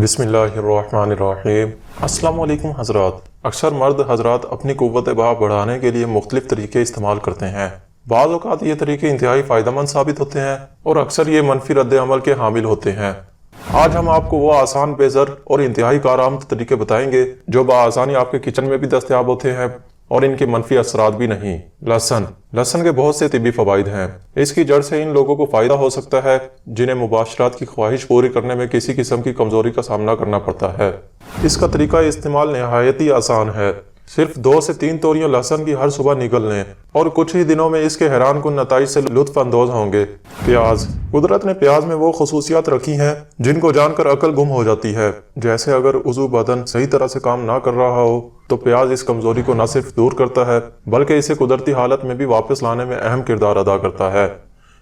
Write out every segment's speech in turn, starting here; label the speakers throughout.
Speaker 1: बिस्मिल्लाहिर्रहमानिर्रहीम। अस्सलाम वालेकुम हज़रात। अक्सर मर्द हज़रात अपनी क़ुव्वत बहा बढ़ाने के लिए मुख्तलिफ़ तरीके इस्तेमाल करते हैं। बाज़ औक़ात ये तरीके इंतहाई फ़ायदेमंद साबित होते हैं और अक्सर ये मनफी रद्द अमल के हामिल होते हैं। आज हम आपको वो आसान, बेज़र और इंतहाई कारआमद तरीके बताएंगे जो बआसानी आपके किचन में भी दस्तयाब होते हैं और इनके मनफी असरात भी नहीं। लहसुन के बहुत से तिब्बी फ़वाइद हैं। इसकी जड़ से इन लोगों को फ़ायदा हो सकता है जिन्हें मुबाशरात की ख्वाहिश पूरी करने में किसी किस्म की कमज़ोरी का सामना करना पड़ता है। इसका तरीका इस्तेमाल नहायत ही आसान है। सिर्फ 2 से 3 तोरियां लहसुन की हर सुबह निगल लें और कुछ ही दिनों में इसके हैरान कुन नताइज से लुत्फ अंदोज होंगे। प्याज। कुदरत ने प्याज में वो खसूसियात रखी हैं जिनको जानकर अकल गुम हो जाती है। जैसे अगर उज़ू बदन सही तरह से काम ना कर रहा हो तो प्याज इस कमजोरी को न सिर्फ दूर करता है बल्कि इसे कुदरती हालत में भी वापस लाने में अहम किरदार अदा करता है।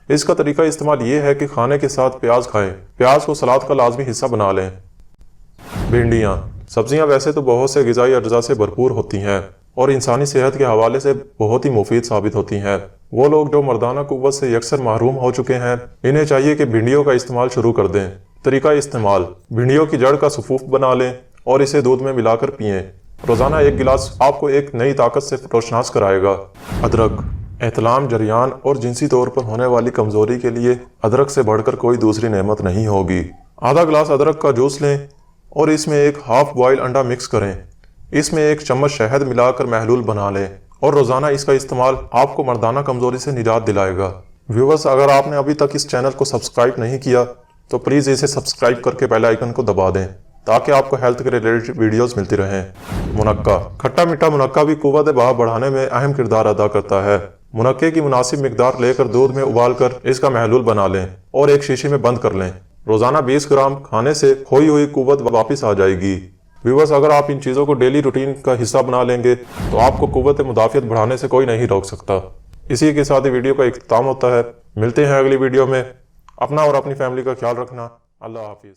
Speaker 1: इसका तरीका इस्तेमाल ये है कि खाने के साथ प्याज खाएं। प्याज को सलाद का लाजमी हिस्सा बना लें। भिंडियाँ। सब्जियां वैसे तो बहुत से ग़िज़ाई अज्जा से भरपूर होती हैं और इंसानी सेहत के हवाले से बहुत ही मुफीद साबित होती हैं। वो लोग जो मर्दाना कुव्वत से यकसर महरूम हो चुके हैं, इन्हें चाहिए कि भिंडियों का इस्तेमाल शुरू कर दें। तरीका इस्तेमाल: भिंडियों की जड़ का सुफूफ बना लें और इसे दूध में मिलाकर पिएं। रोज़ाना 1 गिलास आपको एक नई ताकत से रोशनास कराएगा। अदरक। एहतलाम, जरियान और जिनसी तौर पर होने वाली कमजोरी के लिए अदरक से बढ़कर कोई दूसरी नेमत नहीं होगी। आधा गिलास अदरक का जूस लें और इसमें एक हाफ बॉयल अंडा मिक्स करें। इसमें 1 चम्मच शहद मिलाकर महलूल बना लें और रोज़ाना इसका इस्तेमाल आपको मर्दाना कमजोरी से निजात दिलाएगा। व्यूअर्स, अगर आपने अभी तक इस चैनल को सब्सक्राइब नहीं किया तो प्लीज़ इसे सब्सक्राइब करके बेल आइकन को दबा दें ताकि आपको हेल्थ के रिलेटेड वीडियोस मिलती रहें। मुनक्का। खट्टा मीठा मुनक्का भी क़ुव्वत बहा बढ़ाने में अहम किरदार अदा करता है। मुनक्के की मुनासिब मिकदार लेकर दूध में उबाल कर इसका महलूल बना लें और एक शीशी में बंद कर लें। रोज़ाना 20 ग्राम खाने से खोई हुई क़ुव्वत वापस आ जाएगी। व्यूअर्स, अगर आप इन चीज़ों को डेली रूटीन का हिस्सा बना लेंगे तो आपको क़ुव्वत मुदाफ़ियत बढ़ाने से कोई नहीं रोक सकता। इसी के साथ ही वीडियो का इख्तिताम होता है। मिलते हैं अगली वीडियो में। अपना और अपनी फैमिली का ख्याल रखना। अल्लाह हाफिज़।